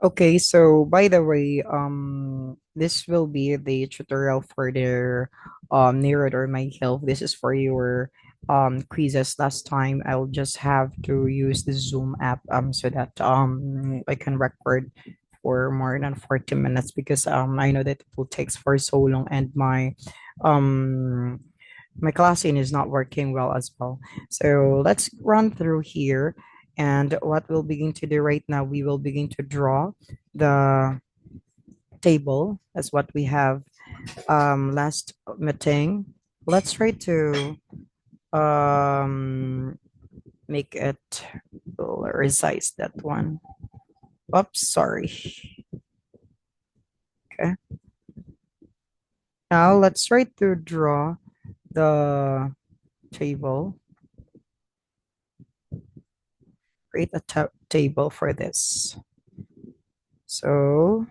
Okay, so by the way, this will be the tutorial for the Nerode or Myhill. This is for your quizzes last time. I'll just have to use the Zoom app so that I can record for more than 40 minutes because I know that it will takes for so long and um my classing is not working well as well. So let's run through here. And what we'll begin to do right now, we will begin to draw the table as what we have last meeting. Let's try to um, make it resize that one. Oops, sorry. Okay. Now let's try to draw the table. Create a table for this. So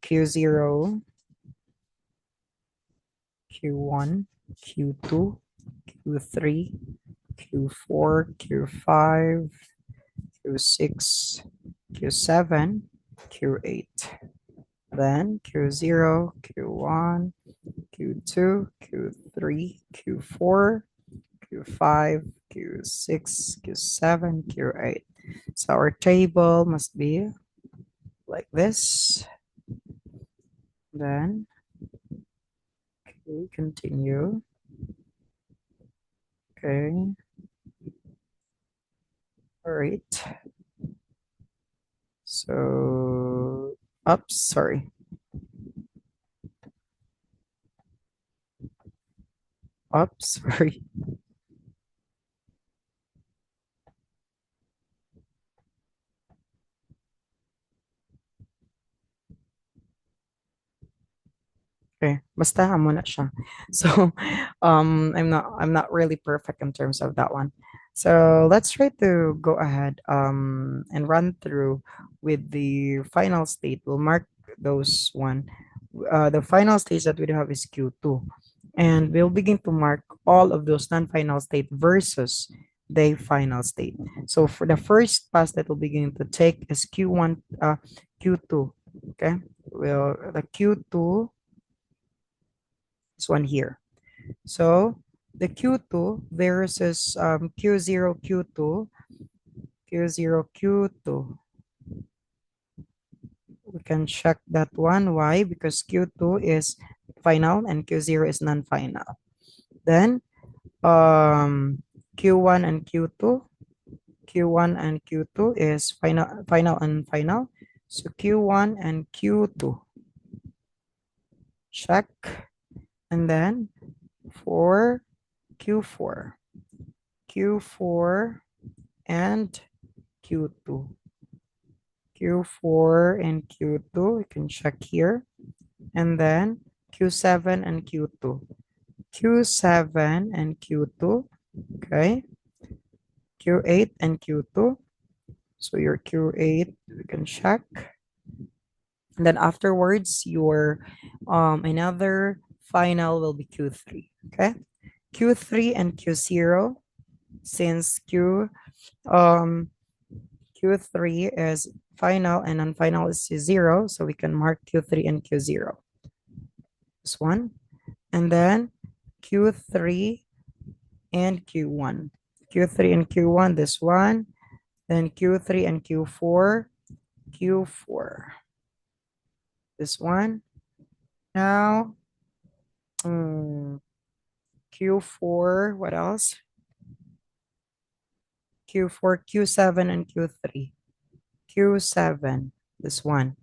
Q0, Q1, Q2, Q3, Q4, Q5, Q6, Q7, Q8. Then Q0, Q1, Q2, Q3, Q4, Q5, Q6, Q7, Q8. So our table must be like this. Then we continue. Okay. All right. So, oops, sorry. Oops, sorry. Okay, basta amo na siya. So, I'm not really perfect in terms of that one. So let's try to go ahead and run through with the final state. We'll mark those one. The final state that we have is Q2. And we'll begin to mark all of those non-final state versus the final state. So for the first pass that we'll begin to take is Q1, Q2. Okay. Well, the Q2, this one here. So the Q2 versus Q0, Q2, Q0, Q2. We can check that one. Why? Because Q2 is final and Q0 is non-final. Then Q1 and Q2, Q1 and Q2 is final and final. So Q1 and Q2. Check. And then for Q4. Q4 and Q2. Q4 and Q2, we can check here. And then Q7 and Q2. Q7 and Q2, okay. Q8 and Q2. So your Q8, we can check. And then afterwards, your another final will be Q3, okay. Q3 and Q0, since um Q3 is final and non-final is 0, so we can mark Q3 and Q0. This one. And then Q3 and Q1. Q3 and Q1, this one. Then Q3 and Q4, Q4. This one. Now, Q4, what else? Q4, Q7, and Q3. Q7, this one.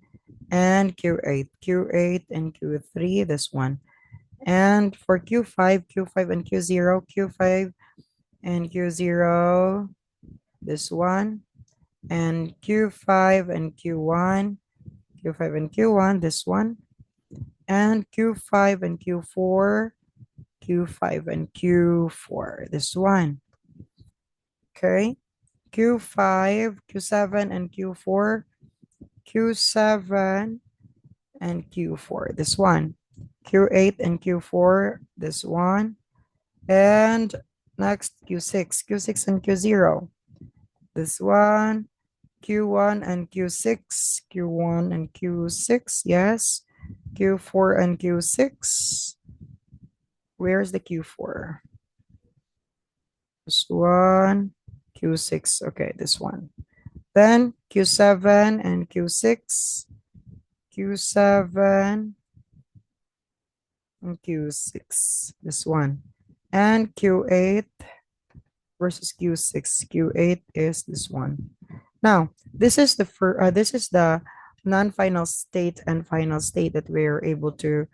And Q8, Q8 and Q3, this one. And for Q5, Q5 and Q0, Q5 and Q0, this one. And Q5 and Q1, Q5 and Q1, this one. And Q5 and Q4, Q5 and Q4, this one. Okay. Q5, Q7 and Q4, Q7 and Q4, this one. Q8 and Q4, this one. And next, Q6 and Q0. this one, Q1 and Q6, Q1 and Q6, yes. Q4 and Q6. Where's the Q4? This one, Q6, okay, this one. Then Q7 and Q6, Q7 and Q6, this one. And Q8 versus Q6. Q8 is this one. Now, this is the non-final state and final state that we were able to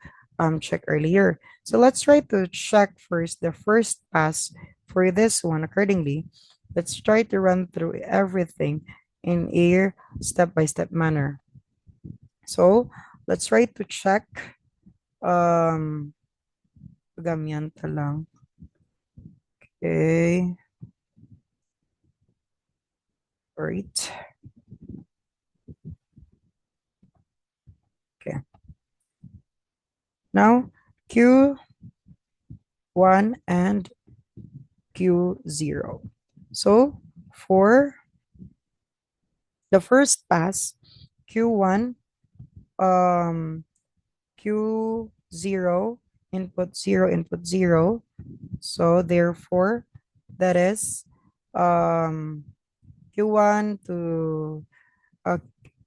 check earlier. So let's try to check first the first pass for this one accordingly. Let's try to run through everything in a step-by-step manner. So let's try to check gamyanta lang. Okay. Right. Okay. Now Q1 and Q0. So for the first pass, Q1, Q0, input 0, input 0. So therefore, that is Q1 to,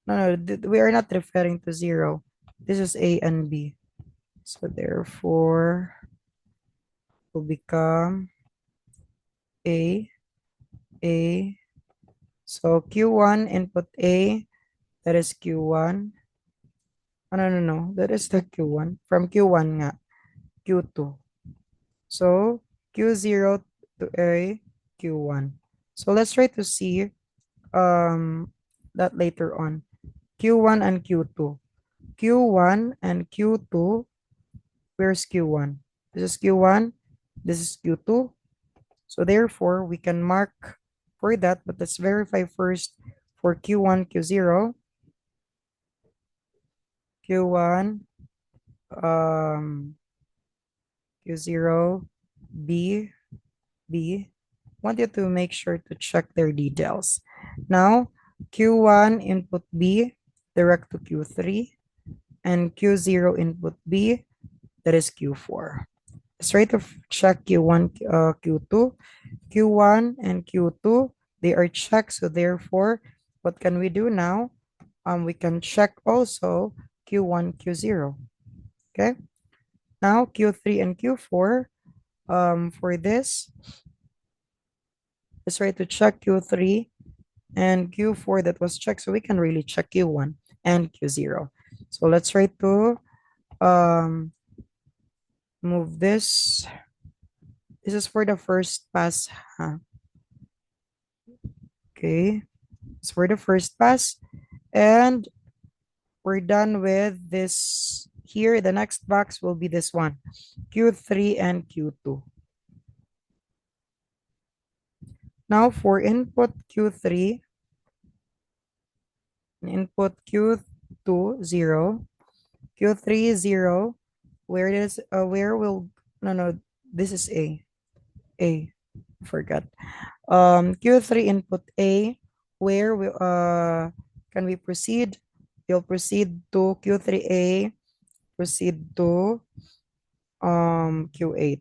no, we are not referring to 0. This is A and B. So therefore, will become A. So Q1 input A, that is Q1. Oh, no. That is the Q1. From Q1 nga, Q2. So Q0 to A, Q1. So let's try to see that later on. Q1 and Q2. Q1 and Q2, where's Q1? This is Q1, this is Q2. So therefore, we can mark for that, but let's verify first for Q1, Q0. Q1, Q0, B. Want you to make sure to check their details. Now, Q1 input B, direct to Q3, and Q0 input B, that is Q4. Let's try to check Q1, Q2. Q1 and Q2, they are checked. So therefore, what can we do now? We can check also Q1, Q0. Okay. Now Q3 and Q4. For this, let's try to check Q3 and Q4 that was checked. So we can really check Q1 and Q0. So let's try to move this. This is for the first pass. Okay. It's for the first pass. And we're done with this here. The next box will be this one. Q3 and Q2. Now for input Q3, input Q2, 0. Q3, 0. Where is, where will, no, this is A. Forgot. Q3 input A, where we, can we proceed? We'll proceed to Q3A, proceed to Q8.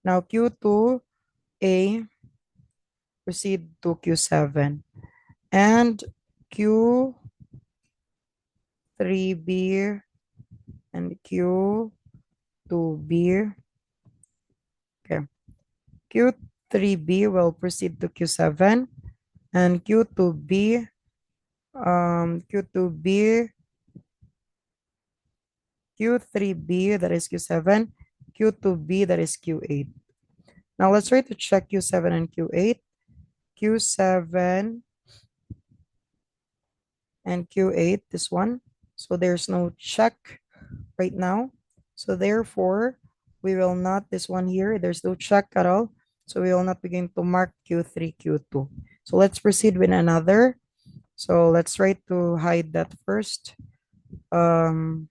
Now Q2A, proceed to Q7. And Q3B and Q2B. Okay. Q3B will proceed to Q7 and Q2B, Q3B, that is Q7, Q2B, that is Q8. Now let's try to check Q7 and Q8. Q7 and Q8, this one. So there's no check right now. So therefore, we will not, this one here, there's no check at all. So we will not begin to mark Q3, Q2. So let's proceed with another. So let's try to hide that first. Now,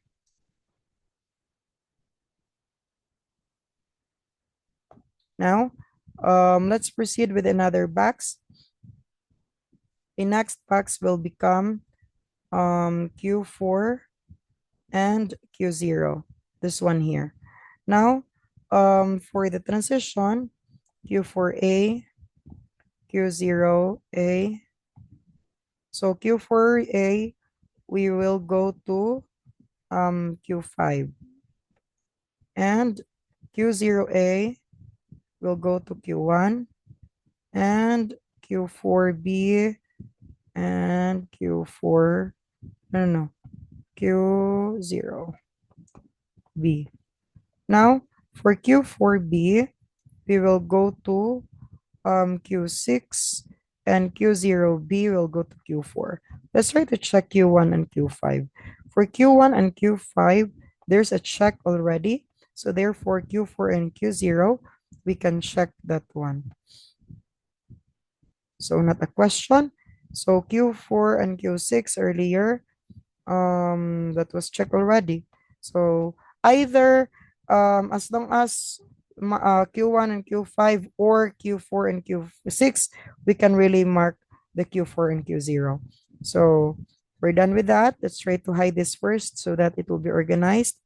let's proceed with another box. the next box will become Q4 and Q0, this one here. Now, for the transition, Q4A, Q0A. So Q4A, we will go to Q5. And Q0A will go to Q1. And Q4B and Q4, no, Q0B. Now, for Q4B, we will go to Q6 and Q0B will go to Q4. Let's try to check Q1 and Q5. For Q1 and Q5, there's a check already. So therefore, Q4 and Q0, we can check that one. So not a question. So Q4 and Q6 earlier, that was checked already. So either as long as Q1 and Q5 or Q4 and Q6, we can really mark the Q4 and Q0. So we're done with that. Let's try to hide this first so that it will be organized.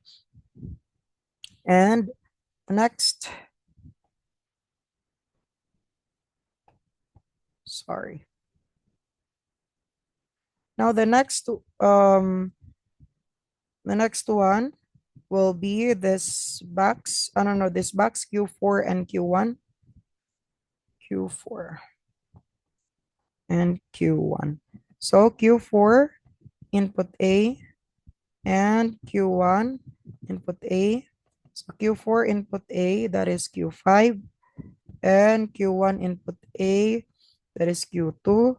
And next, sorry. Now the next one will be this box. I don't know, this box Q4 and Q1. Q4 and Q1. So Q4 input A and Q1 input A. So Q4 input A, that is Q5, and Q1 input A, that is Q2.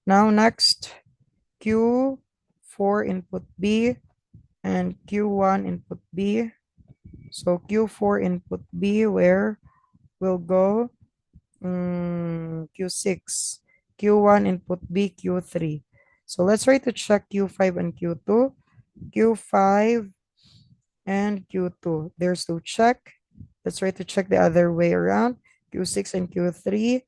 Now next, Q4 input B and Q1 input B. So Q4 input B, where will go Q6, Q1 input B, Q3. So let's try to check Q5 and Q2. Q5 and Q2. There's no check. Let's try to check the other way around. Q6 and Q3.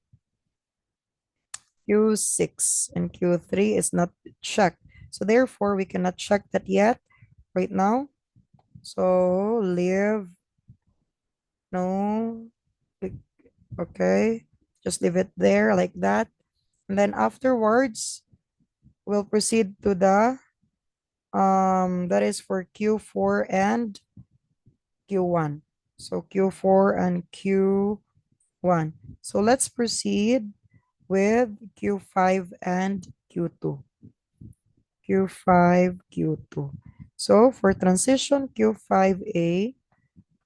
Q6 and Q3 is not checked. So therefore, we cannot check that yet right now. So leave. No. Okay. Just leave it there like that. And then afterwards, we'll proceed to the that is for Q4 and Q1. So Q4 and Q1. So let's proceed with Q5 and Q2. Q5, Q2. So for transition Q5A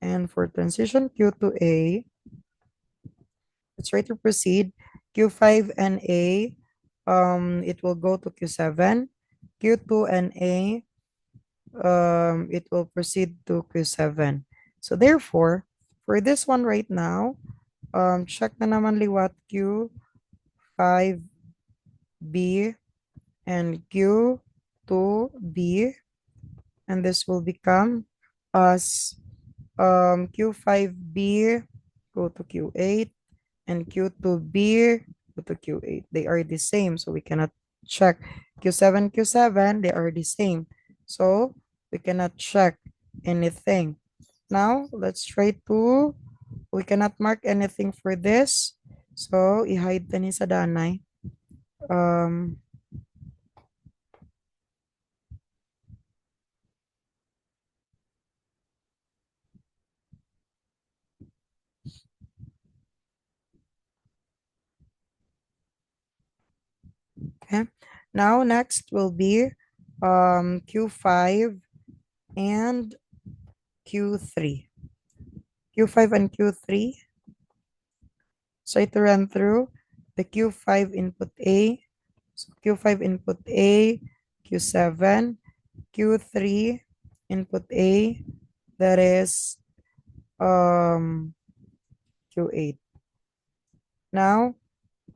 and for transition Q2A, let's try to proceed. Q5 and A, it will go to Q7. Q2 and A, it will proceed to Q7. So therefore, for this one right now, check na naman liwat Q5B and Q2B, and this will become as Q5B go to Q8 and Q2B go to Q8. They are the same, so we cannot check. Q7, Q7, they are the same. So we cannot check anything. Now, let's try to, we cannot mark anything for this. So, i-hide ta ni sa danay. Okay. Now, next will be Q5 and Q3. Q5 and Q3. So, to run through the Q5 input A. So, Q5 input A, Q7, Q3 input A, that is Q8. Now,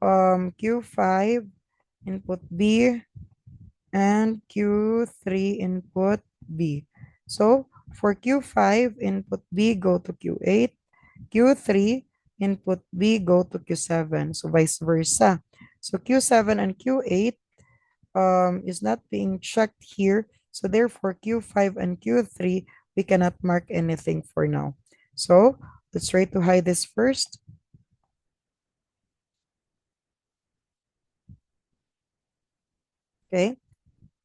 Q5 input B and Q3 input B. So for Q5 input B go to Q8, Q3 input B go to Q7. So vice versa. So Q7 and Q8 is not being checked here. So therefore, Q5 and Q3, we cannot mark anything for now. So let's try to hide this first. Okay.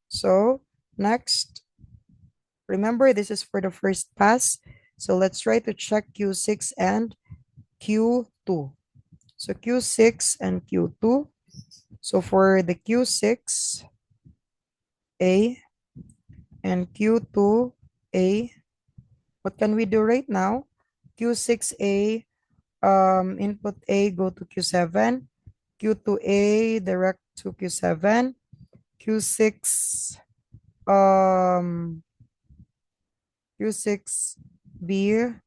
So next, remember this is for the first pass. So let's try to check Q6 and Q2. So Q6 and Q2. So for the Q6A and Q2A, what can we do right now? Q6A, input A go to Q7, Q2A direct to Q7, Q6, Q6B,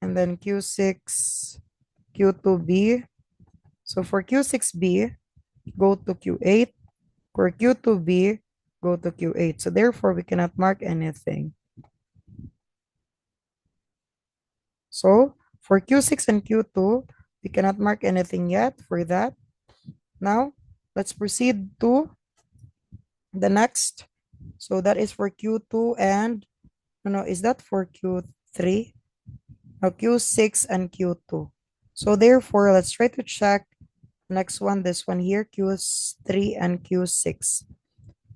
and then Q6, Q2B. So for Q6B, go to Q8. For Q2B, go to Q8. So therefore, we cannot mark anything. So for Q6 and Q2, we cannot mark anything yet for that. Now, let's proceed to the next. So that is for Q2 and, no, is that for Q3? No, Q6 and Q2. So therefore, let's try to check next one, this one here, Q3 and Q6.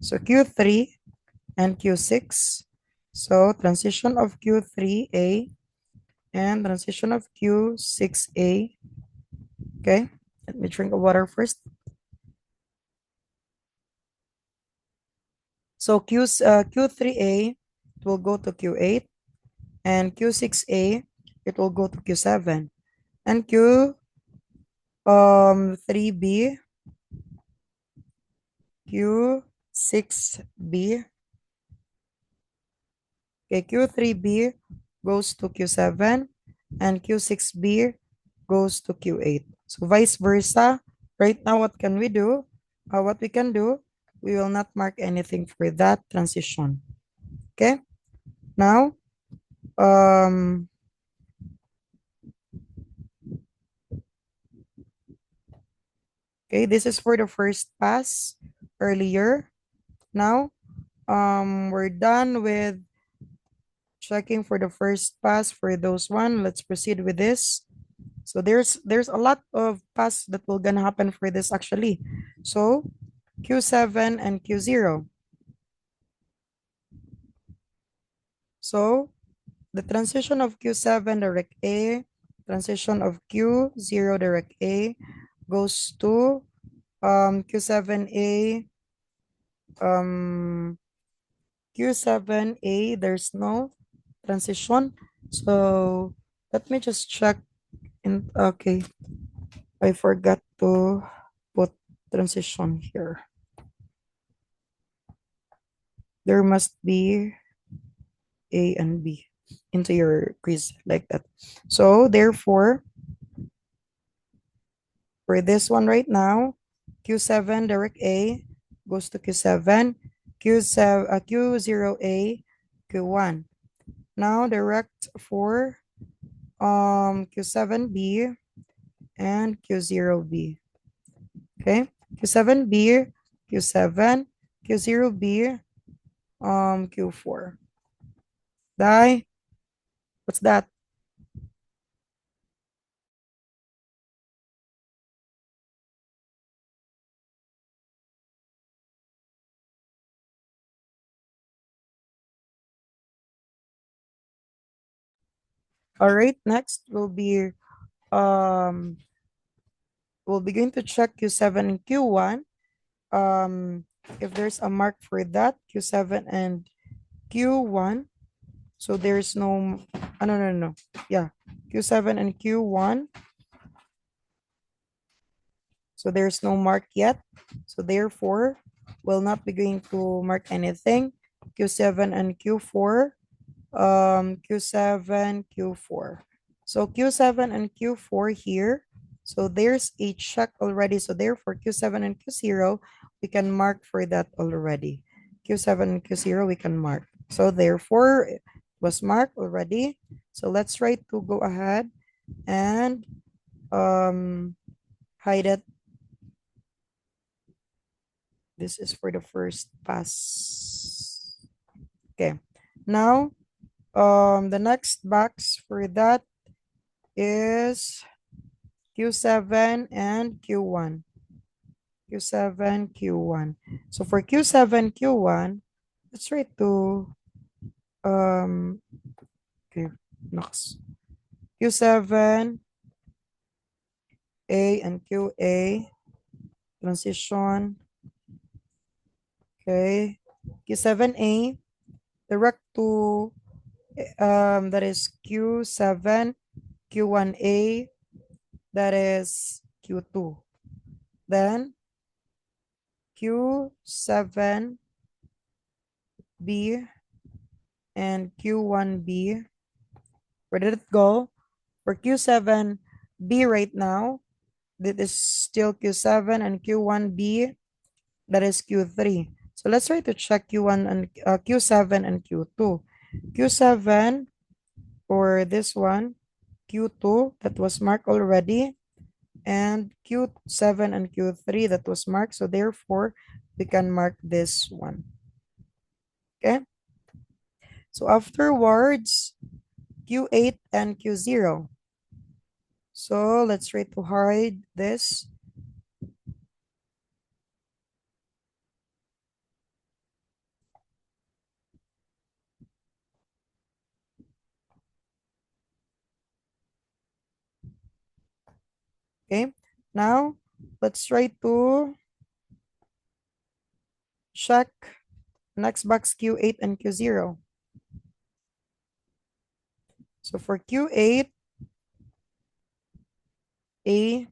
So Q3 and Q6. So transition of Q3A and transition of Q6A. Okay, let me drink of water first. So Q3A, it will go to Q8, and Q6A, it will go to Q7, and Q3B, Q6B, okay, Q3B goes to Q7, and Q6B goes to Q8. So vice versa. Right now, what can we do? What we can do, we will not mark anything for that transition. Okay. Now, okay, this is for the first pass earlier. Now, we're done with checking for the first pass for those one. Let's proceed with this. So there's a lot of pass that will gonna happen for this actually. So Q7 and Q0. So the transition of Q7 direct A, transition of Q0 direct A goes to Q7A, Q7A, there's no transition. So let me just check in. Okay, I forgot to put transition here. There must be A and B into your quiz like that. So therefore, for this one right now, Q7 direct A goes to Q7, Q7, Q0A, Q1. Now direct for Q7B and Q0B. Okay, Q7B, Q7, Q0B, Q4. Die. What's that? All right, next um we'll be going to check Q7 and Q1. If there's a mark for that, Q7 and Q1. So there's no, no. Yeah, Q7 and Q1. So there's no mark yet. So therefore, we'll not be going to mark anything. Q7 and Q4. Q7, Q4. So Q7 and Q4 here. So there's a check already. So therefore, Q7 and Q0, we can mark for that already. Q7 and Q0, we can mark. So therefore, it was marked already. So let's try to go ahead and hide it This is for the first pass. Okay. Now, the next box for that is Q7 and Q1. Q7, Q1. So for Q7, Q1, let's try to okay, next. Q7, A and QA, transition. Okay. Q7A, direct to that is Q7, Q1A, that is Q2. Then Q7B and Q1B. Where did it go? For Q7B right now, that is still Q7 and Q1B, that is Q3. So let's try to check Q1 and Q7 and Q2. Q7 for this one, Q2 that was marked already, and Q7 and Q3 that was marked. So therefore, we can mark this one. Okay. So afterwards, Q8 and Q0. So let's try to hide this. Okay. Now, let's try to check next box Q8 and Q0. So for Q8, A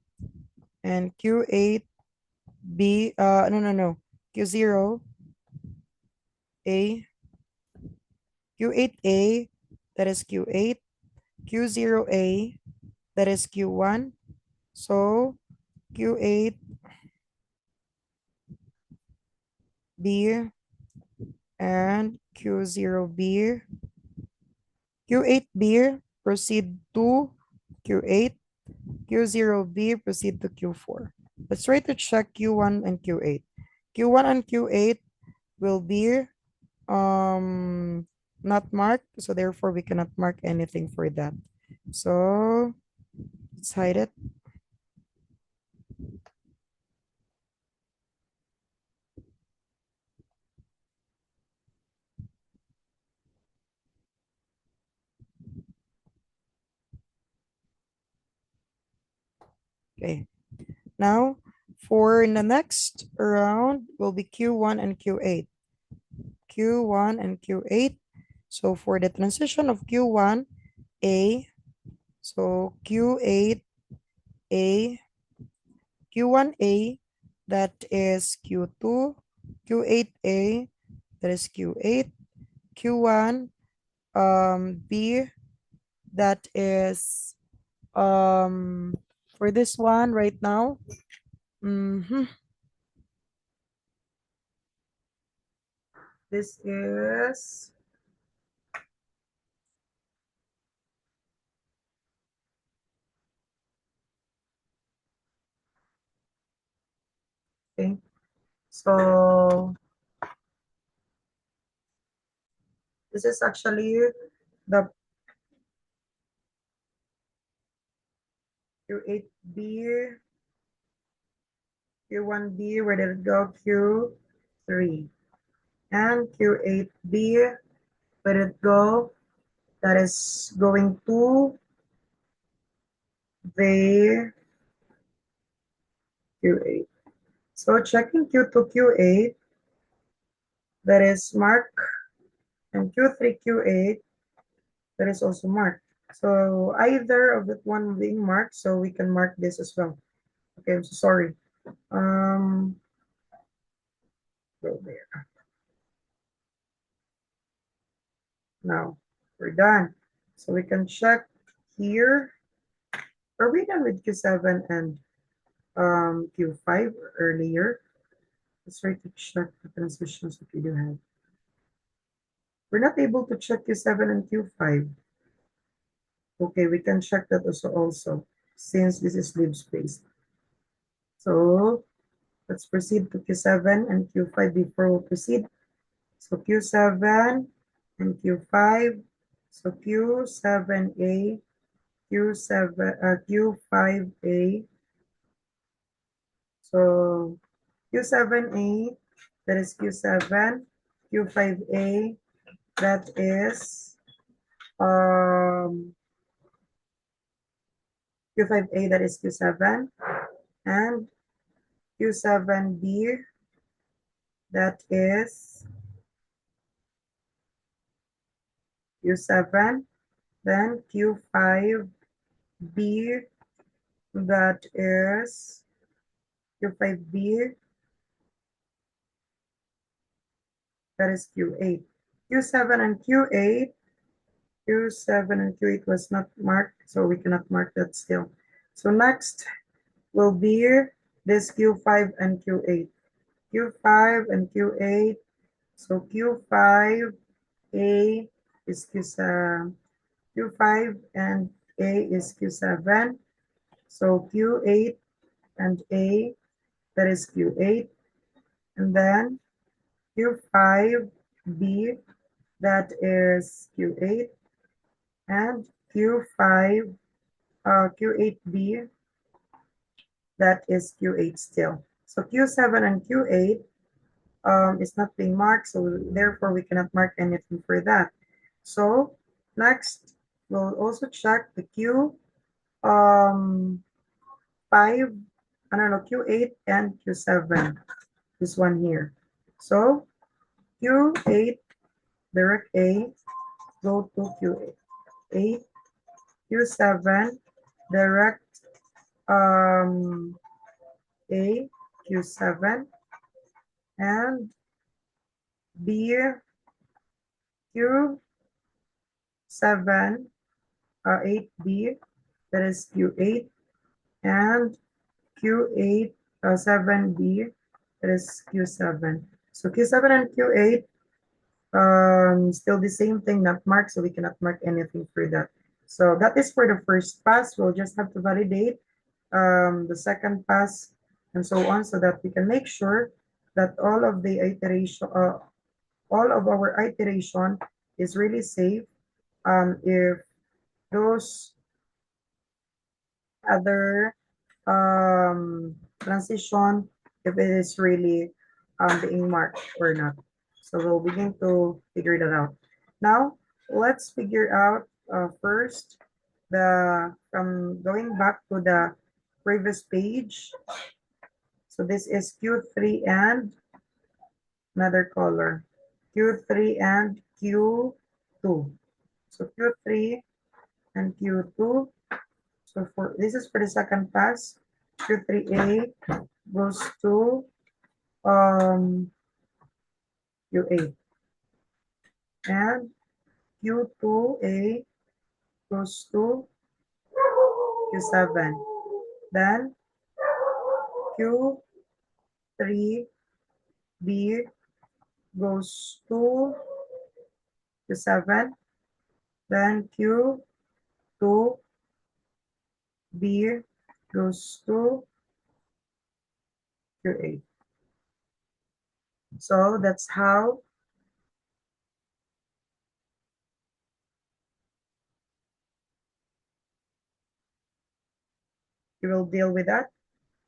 and Q8, B, no. Q0, A, Q8A, that is Q8, Q0A, that is Q1. So Q8B and Q0B. Q8B proceed to Q8. Q0B proceed to Q4. Let's try to check Q1 and Q8. Q1 and Q8 will be not marked, so therefore we cannot mark anything for that. So let's hide it. Okay. Now for the next round will be Q1 and Q8. Q1 and Q8. So for the transition of Q1, A, so Q8A, Q1A, that is Q2, Q8A, that is Q8, Q1, B, that is, for this one right now, this is, okay, so this is actually the Q8B, Q1B, where did it go? Q3. And Q8B, where did it go? That is going to the Q8. So checking Q2, Q8, that is marked, and Q3, Q8, that is also marked. So either of that one being marked, so we can mark this as well. Okay, I'm so sorry. Go there. Now we're done. So we can check here. Are we done with Q7 and Q5 earlier? Let's try to check the transitions that we do have. We're not able to check Q7 and Q5. Okay, we can check that also since this is lib space. So Let's proceed to Q7 and Q5 before we proceed. So Q7 and Q5. So Q7A, Q5A. So Q7A, that is Q7. Q5A, that is Q5A, that is Q7. And Q7B, that is Q7. Then Q5B, that is Q5B, that is Q8. Q7 and Q8, Q7 and Q8 was not marked, so we cannot mark that still. So next will be this Q5 and Q8. Q5 and Q8, so Q5A is Q7, Q5 and A is Q7, so Q8 and A, that is Q8, and then Q5B, that is Q8, and Q8B, that is Q8 still. So Q7 and Q8 is not being marked, so therefore we cannot mark anything for that. So next, we'll also check the Q8 and Q7, this one here. So Q8, direct A, go to Q8, Q7, direct A, Q7, and B, Q7, 8B, that is Q8, and Q8, 7B, that is Q7. So Q7 and Q8, still the same thing, not marked, so we cannot mark anything for that. So that is for the first pass. We'll just have to validate the second pass and so on, so that we can make sure that all of the iteration, all of our iteration is really safe. If those other transition, if it is really being marked or not. So we'll begin to figure that out. Now, let's figure out first from going back to the previous page. So this is Q3 and another color, Q3 and Q2. So Q3 and Q2. So for this is for the second pass. Q3A goes to Q8, and Q2A goes to Q7. Then Q3B goes to Q7. Then Q2B goes to Q8. So that's how you will deal with that.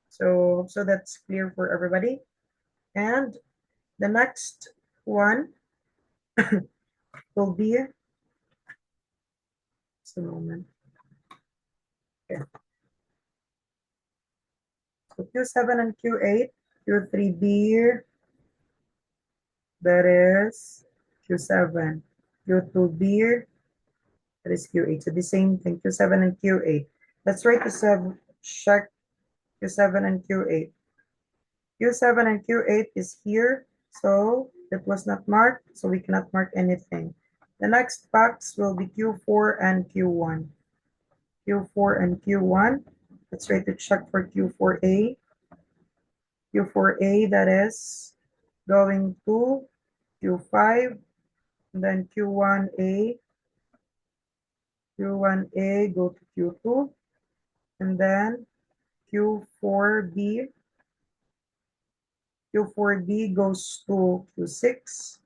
So that's clear for everybody. And the next one will be, just a moment. Okay. So Q7 and Q8, Q3B, that is Q7, Q2B, that is Q8. So the same thing, Q7 and Q8. Let's try to check Q7 and Q8. Q7 and Q8 is here, so it was not marked, so we cannot mark anything. The next box will be Q4 and Q1. Q4 and Q1. Let's try to check for Q4A. Q4A, that is going to Q5, and then Q1A. Q1A go to Q2, and then Q4B Q4B goes to Q6.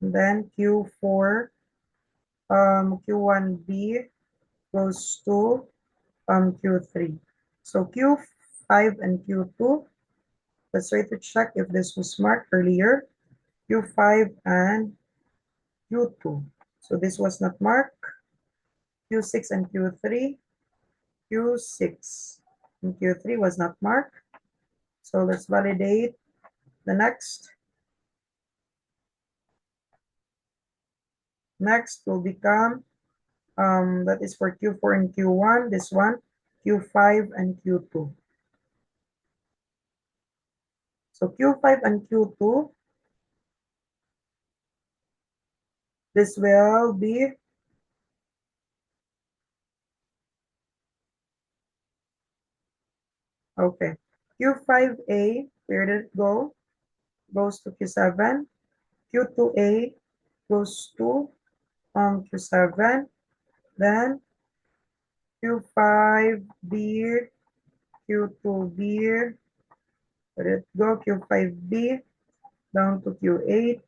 And then Q1B goes to Q3. So Q5 and Q2, let's try to check if this was marked earlier. Q5 and Q2. So this was not marked. Q6 and Q3. Q6 and Q3 was not marked. So let's validate the next. Next will become, that is for Q4 and Q1. This one, Q5 and Q2. So Q5 and Q2, this will be okay. Q5A, where did it go? Goes to Q7. Q2A goes to Q7. Then Q5B, Q2B, where did it go? Q5B down to Q8.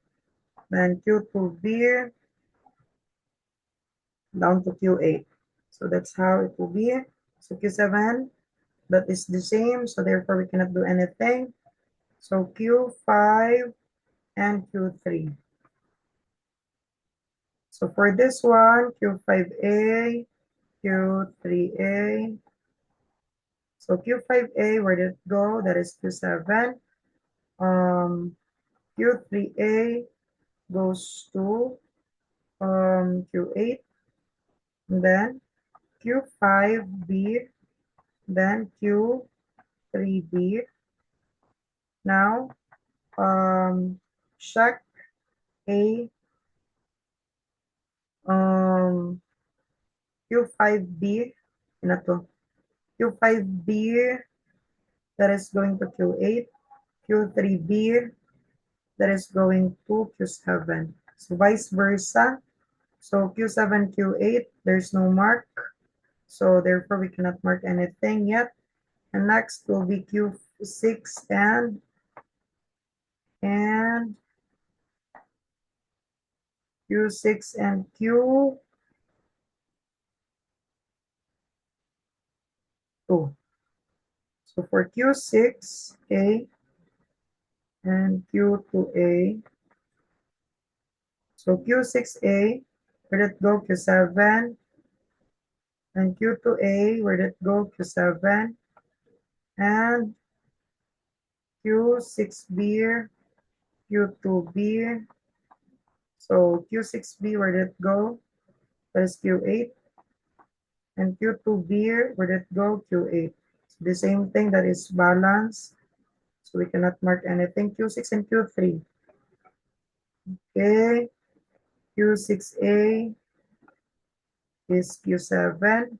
Then Q2B down to Q8. So that's how it will be. So Q7, that is the same. So therefore, we cannot do anything. So Q5 and Q3. So for this one, Q5A, Q3A. So Q5A, where did it go? That is Q7. Q3A goes to Q8. And then Q5B, then Q3B. Now, check A, Q5B, Q5B, that is going to Q8, Q3B, that is going to Q7. So vice versa. So Q7, Q8, there's no mark. So therefore, we cannot mark anything yet. And next will be Q6 and Q6 and Q2. So for Q6A and Q2A, so Q6A, where did it go? Q7. And Q2A, where did it go? Q7. And Q6B, Q2B. So Q6B, where did it go? That is Q8. And Q2B, where did it go? Q8. So the same thing, that is balance. So we cannot mark anything. Q6 and Q3. Okay. Q6A is Q7.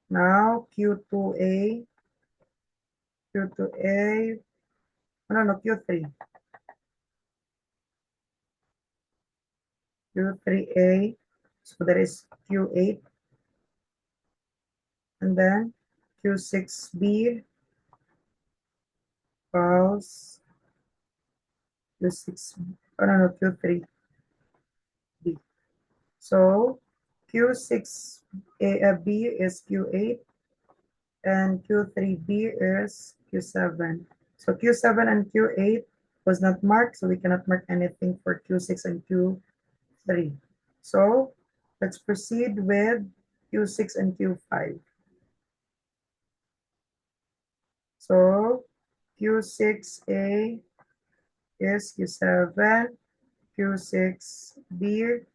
Now Q2A, Q2A, no, Q3. Q3A, so that is Q8. And then Q6B false, Q6, Q3B. So Q6B is Q8 and Q3B is Q7. So Q7 and Q8 was not marked, so we cannot mark anything for Q6 and Q3. So let's proceed with Q6 and Q5. So Q6A is Q7, Q6B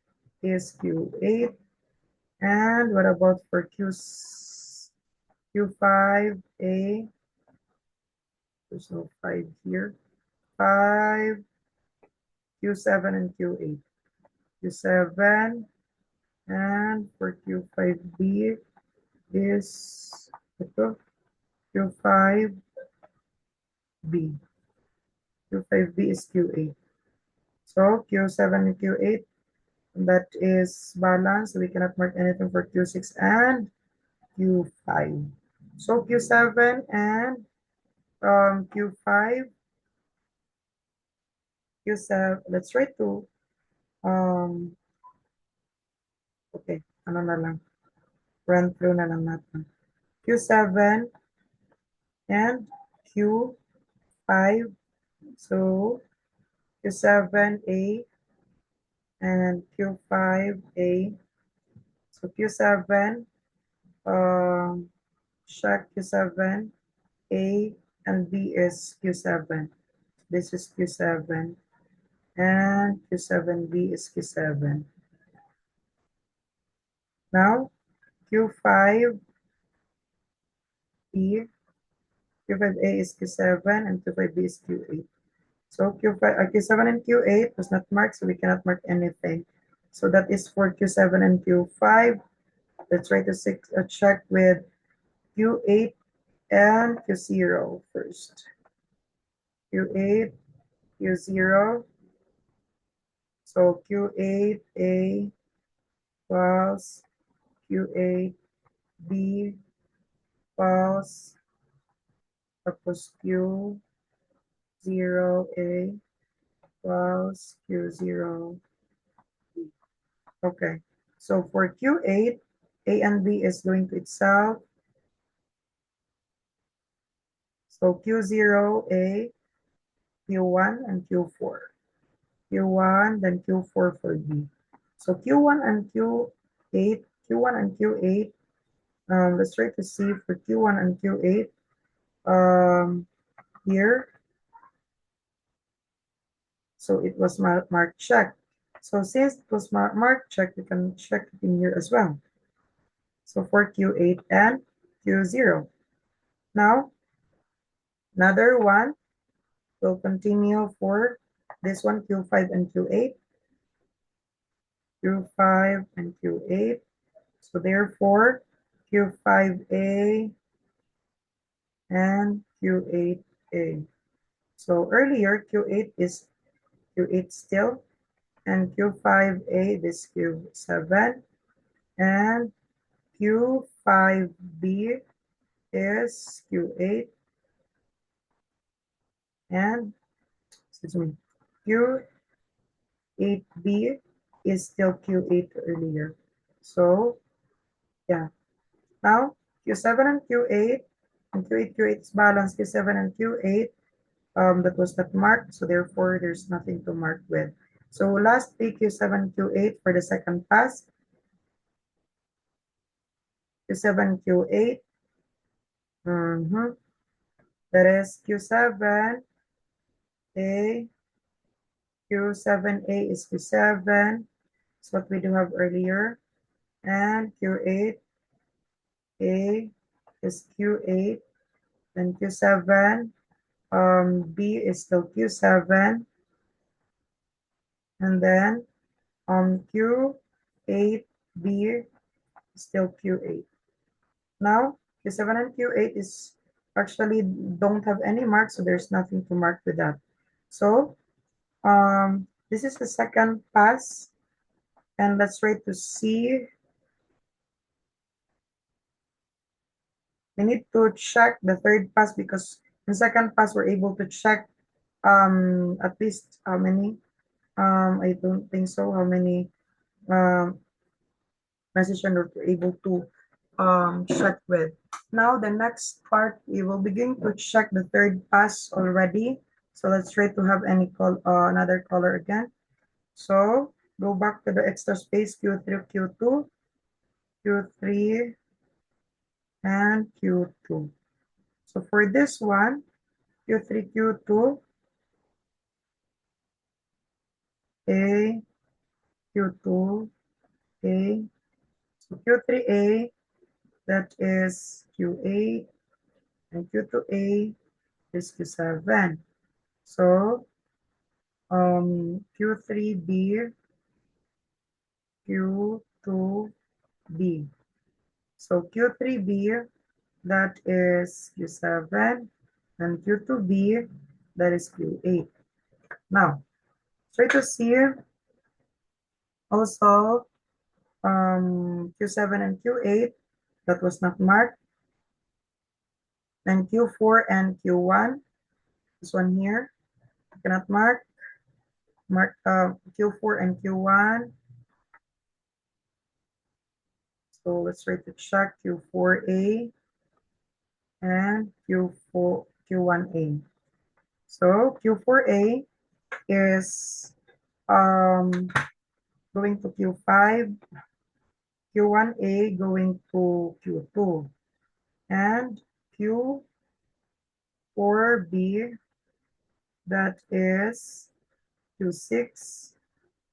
is Q8, and what about for Q5A? There's no 5 here. 5, Q7 and Q8. Q7, and for Q5B is ito, Q5B. Q5B is Q8. So Q7 and Q8, that is balanced. So we cannot mark anything for Q6 and Q5. So Q7 and Q5, Q7, let's try to, okay, ano na lang, run through na lang natin. Q7 and Q5, so Q7A and Q5A. So Q7, check Q7, A and B is Q7. This is Q7 and Q7B is Q7. Now Q5B, Q5A is Q7 and Q5B is Q8. So Q7 and Q8 was not marked, so we cannot mark anything. So that is for Q7 and Q5. Let's try to check with Q8 and Q0 first. Q8, Q0. So Q8A plus Q8B plus tapos Q0A plus Q0B. Okay. So for Q8, A and B is going to itself. So Q0A, Q1, and Q4. Q1, then Q4 for B. So Q1 and Q8, Q1 and Q8, let's try to see for Q1 and Q8 here. So it was marked check. So since it was marked check, we can check it in here as well. So for Q8 and Q0. Now, another one will continue for this one, Q5 and Q8. Q5 and Q8. So therefore, Q5A and Q8A. So earlier, Q8 is Q8 still, and Q5A is Q7, and Q5B is Q8, and excuse me, Q8B is still Q8 earlier. So yeah, now Q7 and Q8, and Q8 is balanced. Q7 and Q8, that was not marked, so therefore there's nothing to mark with. So lastly, Q7, Q8 for the second pass. Q7, Q8. That is Q7A. Q7A is Q7. That's what we do have earlier. And Q8A is Q8. Then Q7. B is still Q7. And then Q8B is still Q8. Now, Q7 and Q8 is actually don't have any mark, so there's nothing to mark with that. So, this is the second pass, and let's try to see. We need to check the third pass because in second pass we're able to check at least how many. I don't think so. How many transition we're able to check with. Now the next part, we will begin to check the third pass already. So let's try to have any another color again. So go back to the extra space Q3, Q2, Q3, and Q2. So for this one, Q3, Q2, A, Q2, A. So Q3A, that is Q8, and Q2A is Q7. So Q3B, Q2B. So Q3B, that is Q7, and Q2B, that is Q8. Now, try to see also Q7 and Q8. that was not marked. Then Q4 and Q1, this one here, cannot mark. Mark Q4 and Q1. So let's try to check Q4A and Q1A. So Q4A is going to Q5, Q1A going to Q2, and Q4B, that is Q6,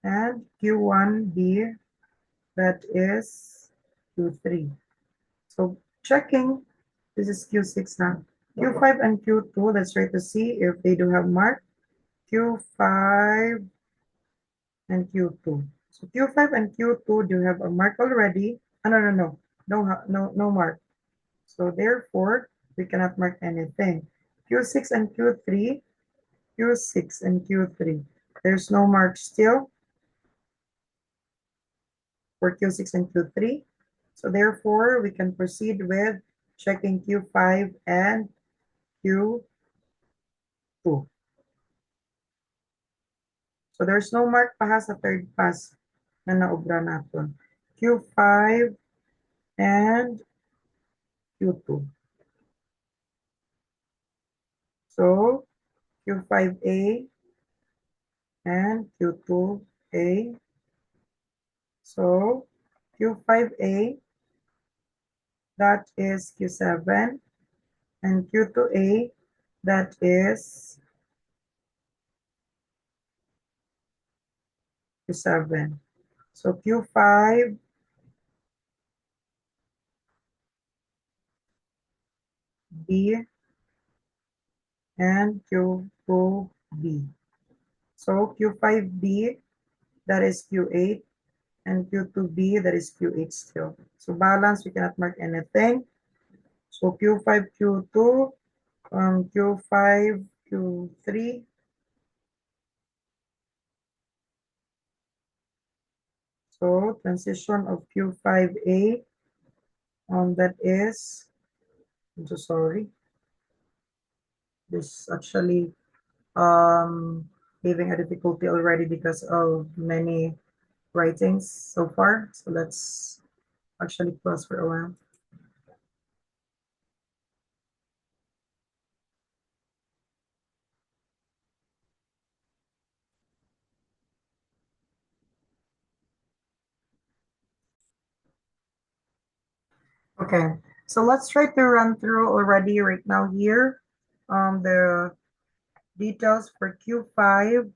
and Q1B, that is Q3. So checking, this is Q6 now. Q5 and Q2, let's try to see if they do have mark. Q5 and Q2. So Q5 and Q2 do have a mark already. Oh, no mark. So therefore, we cannot mark anything. Q6 and Q3, Q6 and Q3. There's no mark still for Q6 and Q3. So therefore, we can proceed with checking Q5 and Q2. So there's no mark pa sa third pass na naobra natin. Q5 and Q2. So Q5A and Q2A. So Q5A, that is Q7, and Q2A, that is Q7. So Q5 B and Q2B. So Q5B, that is Q8, and Q2B, that is Q8 still. So balance, we cannot mark anything. So Q5, Q2, Q5, Q3. So transition of Q5A, that is, I'm so sorry. This actually having a difficulty already because of many writings so far. So let's actually pause for a while. Okay, so let's try to run through already right now here the details for Q5A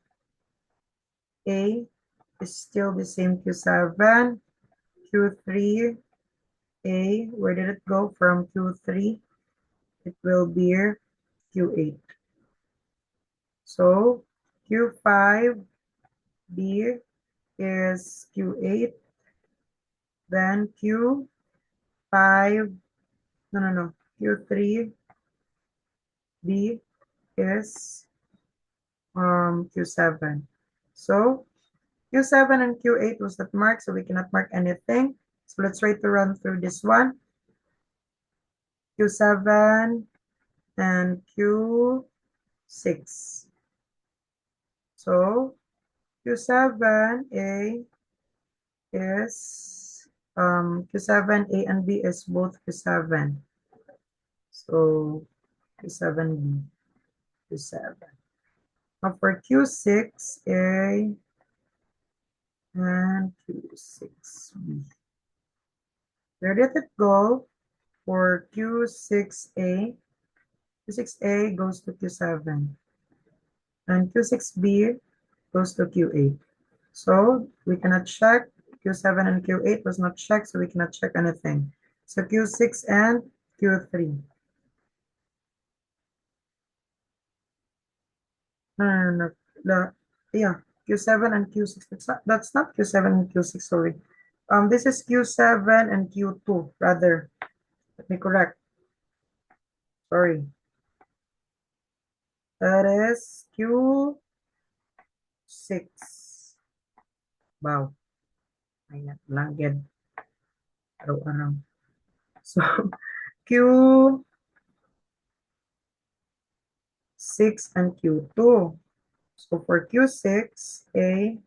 is still the same Q7, Q3A, where did it go from Q3? It will be Q8. So Q5B is Q8, then Q5, Q3B is Q7. So Q7 and Q8 was not marked, so we cannot mark anything. So let's try to run through this one. Q7 and Q6. So Q7A is Q7A and B is both Q7. So Q7B, Q7. Now for Q6A and Q6B. Where did it go? For Q6A, Q6A goes to Q7, and Q6B goes to Q8. So we cannot check. Q7 and Q8 was not checked, so we cannot check anything. So Q6 and Q3. No. Yeah, Q7 and Q6. That's not Q7 and Q6, sorry. This is Q7 and Q2, rather. Let me correct. Sorry. That is Q6. Wow. Ayan, langged. Araw-araw. So Q6 and Q2. So for Q6A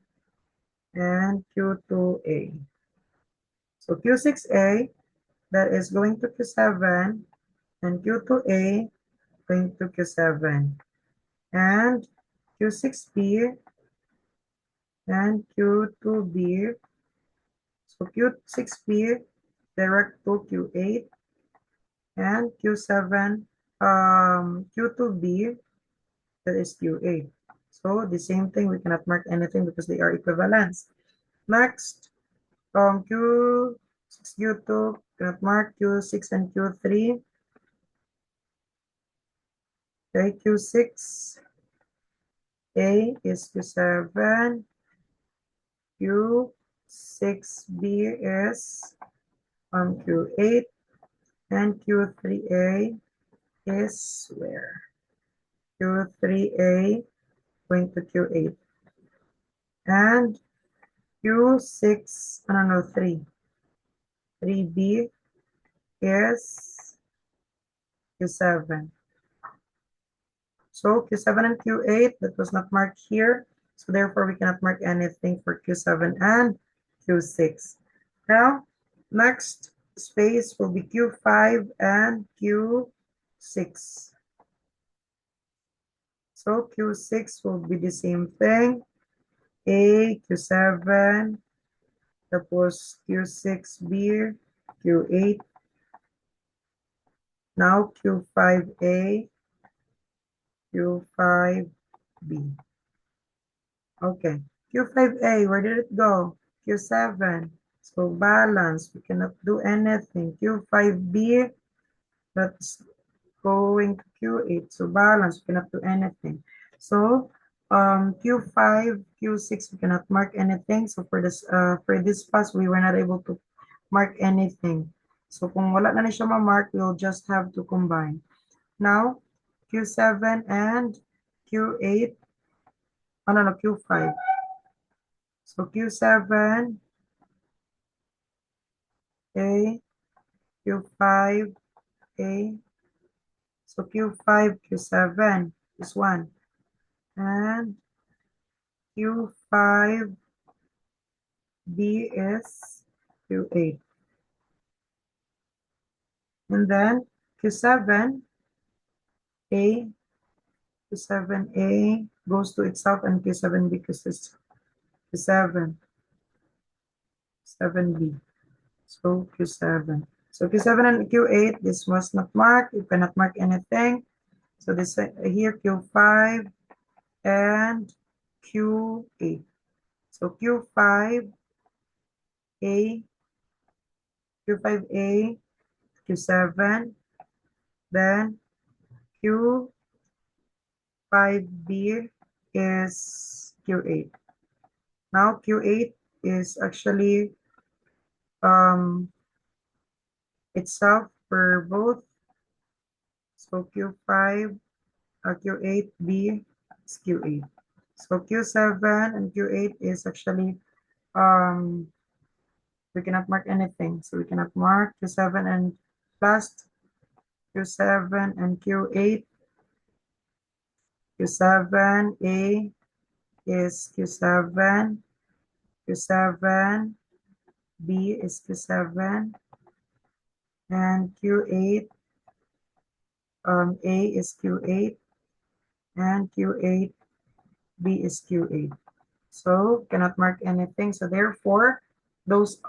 and Q2A. So Q6A, that is going to Q7, and Q2A going to Q7. And Q6B and Q2B. So Q6B direct to Q8 and Q7, Q2B, that is Q8. So the same thing, we cannot mark anything because they are equivalents. Next, Q6, Q2, cannot mark Q6 and Q3. Okay, Q6A is Q7, Q6B is Q8, and Q3A is where? Q3A going to Q8. And Q6, I don't know, 3B is Q7. So Q7 and Q8, that was not marked here. So therefore, we cannot mark anything for Q7 and Q6. Now, next space will be Q5 and Q6. So Q6 will be the same thing. A, Q7, tapos Q6B, Q8. Now Q5A, Q5B. Okay, Q5A, where did it go? Q7. So balance, we cannot do anything. Q5B, that's going to Q8. So balance, we cannot do anything. So Q5, Q6, we cannot mark anything. So for this pass, we were not able to mark anything. So kung wala na siya ma-mark, we'll just have to combine. Now, Q7 and Q8, oh no, Q5. So Q7, A, Q5, A. So Q5, Q7 is 1. And Q5, B is Q8. And then Q7, A, Q7A goes to itself, and Q7B because it's Q7, 7B. So Q7. So Q7 and Q8, this was not marked. You cannot mark anything. So this here Q5 and Q8. So Q5A, Q5A, Q7, then Q5B is Q8. Now Q8 is actually itself for both. So Q5, Q8B is Q8. So Q7 and Q8 is actually we cannot mark anything. So we cannot mark Q7 and last Q7 and Q8. Q7A is Q7. Q7B is Q7. And Q8 A is Q8. And Q8B is Q8. So cannot mark anything. So therefore, those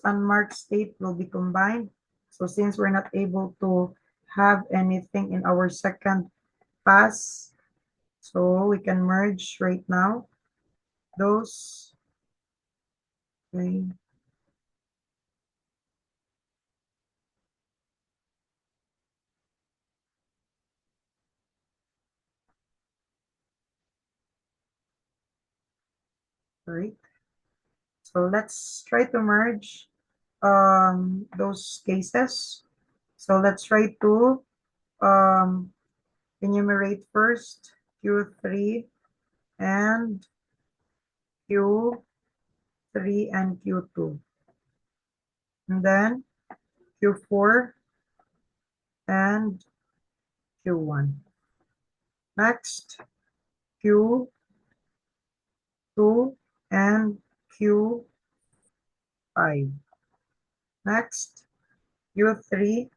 unmarked state will be combined. So since we're not able to have anything in our second pass, so we can merge right now those. Okay. Right. So let's try to merge those cases. So let's try to enumerate first Q3 and Q3 and Q2. and then Q4 and Q1. Next, Q2 and Q5. Next, Q3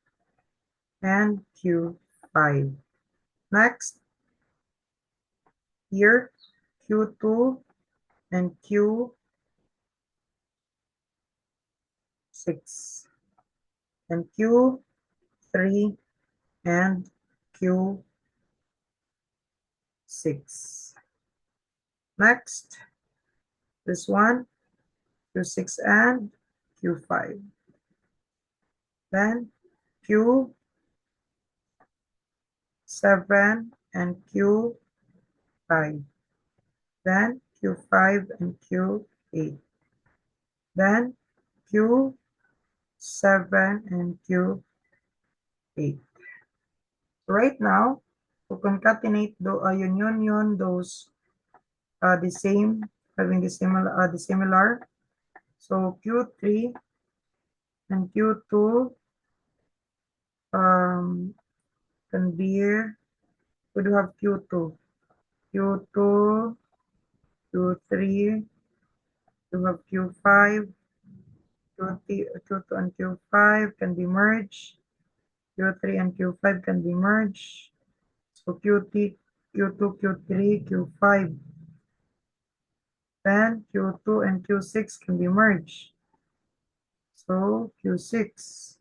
and Q5. Next, here, Q2 and Q6. And Q3 and Q6. Next, this one, Q6 and Q5. Then Q7 and Q5. Then Q5 and Q8. Then Q7 and Q8. Right now, to concatenate union those the same, having the similar. So Q3 and Q2 can be, we do have Q2, Q2, Q3, we have Q5, Q2 and Q5 can be merged, Q3 and Q5 can be merged, so Q2, Q3, Q5, then Q2 and Q6 can be merged, so Q6,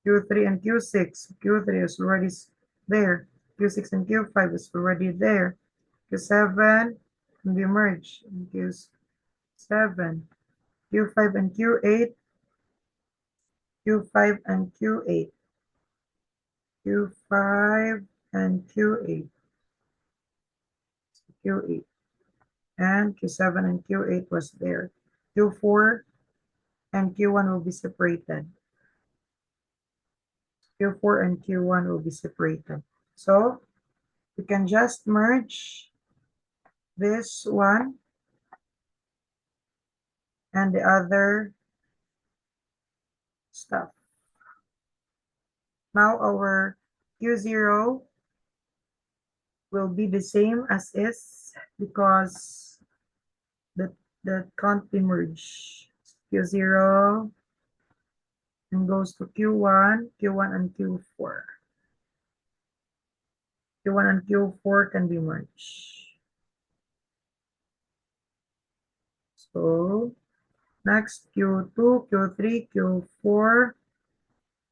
Q3 and Q6, Q3 is already there, Q6 and Q5 is already there, Q7 can be merged, Q7, Q5 and Q8, Q5 and Q8, Q5 and Q8, Q8, and Q7 and Q8 was there. Q4 and Q1 will be separated. Q4 and Q1 will be separated. So we can just merge this one and the other stuff. Now our Q0 will be the same as is because that can't be merged. Q0 and goes to Q1, Q1 and Q4. Q1 and Q4 can be merged. So next Q2, Q3, Q4,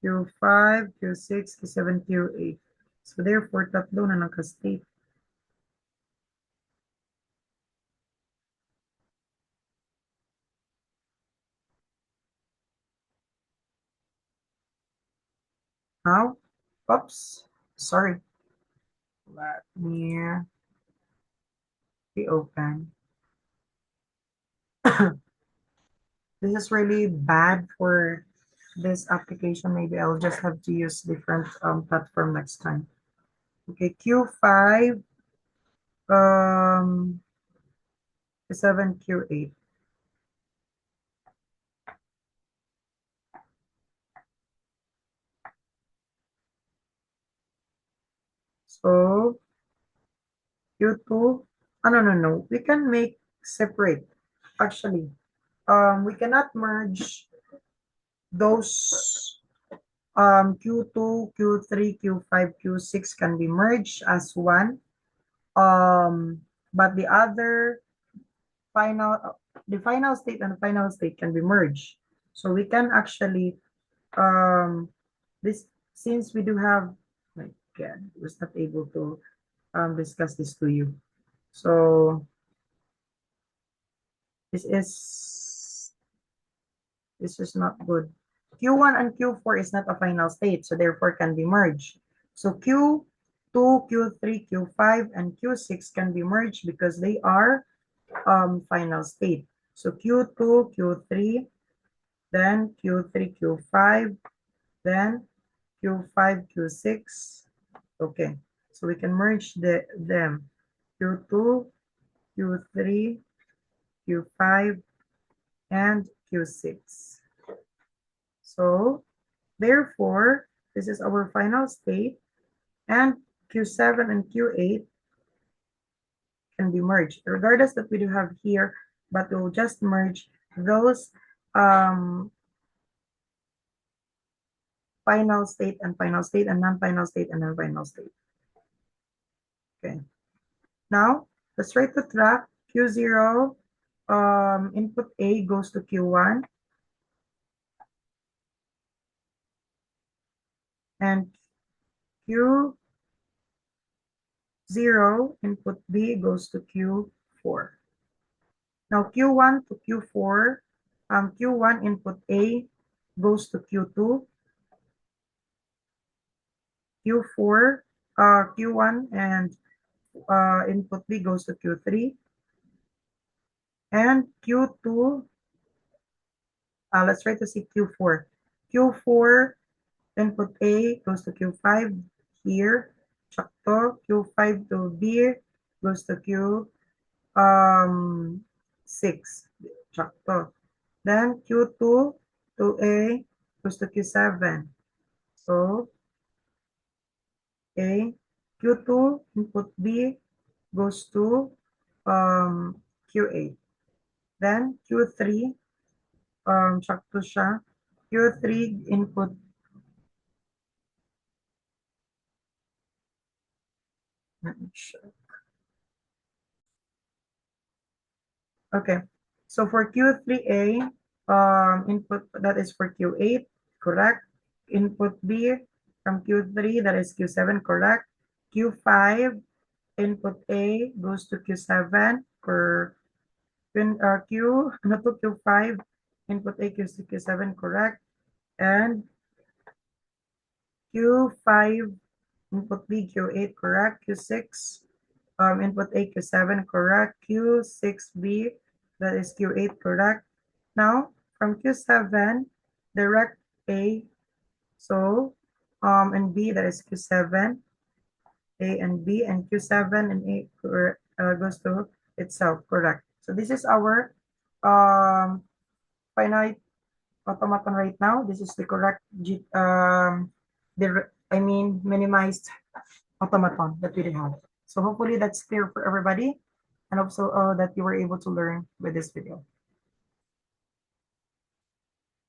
Q5, Q6, Q7, Q8. So therefore, tatlo na naka-state. Now, oops, sorry. Let me reopen. This is really bad for this application. Maybe I'll just have to use different platform next time. Okay, Q5, Q7, Q8. So Q2, no. We can make separate. Actually, we cannot merge those Q2, Q3, Q5, Q6 can be merged as one. But the other the final state and the final state can be merged. So we can actually this, since we do have, my God, I was not able to discuss this to you. So this is not good. Q1 and Q4 is not a final state, so therefore can be merged. So Q2, Q3, Q5, and Q6 can be merged because they are final state. So Q2, Q3, then Q3, Q5, then Q5, Q6. Okay, so we can merge them. Q2, Q3, Q5, and Q6. So therefore, this is our final state, and Q7 and Q8 can be merged, regardless that we do have here, but we'll just merge those final state and non-final state and then final state. Okay. Now, let's try to track Q0, input A goes to Q1, and Q0, input B goes to Q4. Now, Q1 to Q4, Q1 input A goes to Q2, Q4, Q1 and input B goes to Q3, and Q2, let's try to see Q4. Q4, input A goes to Q5 here, sakto. Q5 to B goes to Q6, sakto. Then Q2 to A goes to Q7. So A, Q2 input B goes to Q8. Then Q3, sakto siya. Q3 input, let me check. Okay, so for Q3A, input that is for Q8, correct. Input B from Q3, that is Q7, correct. Q5, input A goes to Q7 for not to Q5, input A goes to Q7, correct. And Q5, input B, Q8, correct. Q6, input A, Q7, correct. Q6B, that is Q8, correct. Now, from Q7, direct A, so, and B, that is Q7, A and B, and Q7 and A goes to itself, correct. So this is our finite automaton right now. This is the correct, minimized automaton that we have. So hopefully that's clear for everybody, and also that you were able to learn with this video.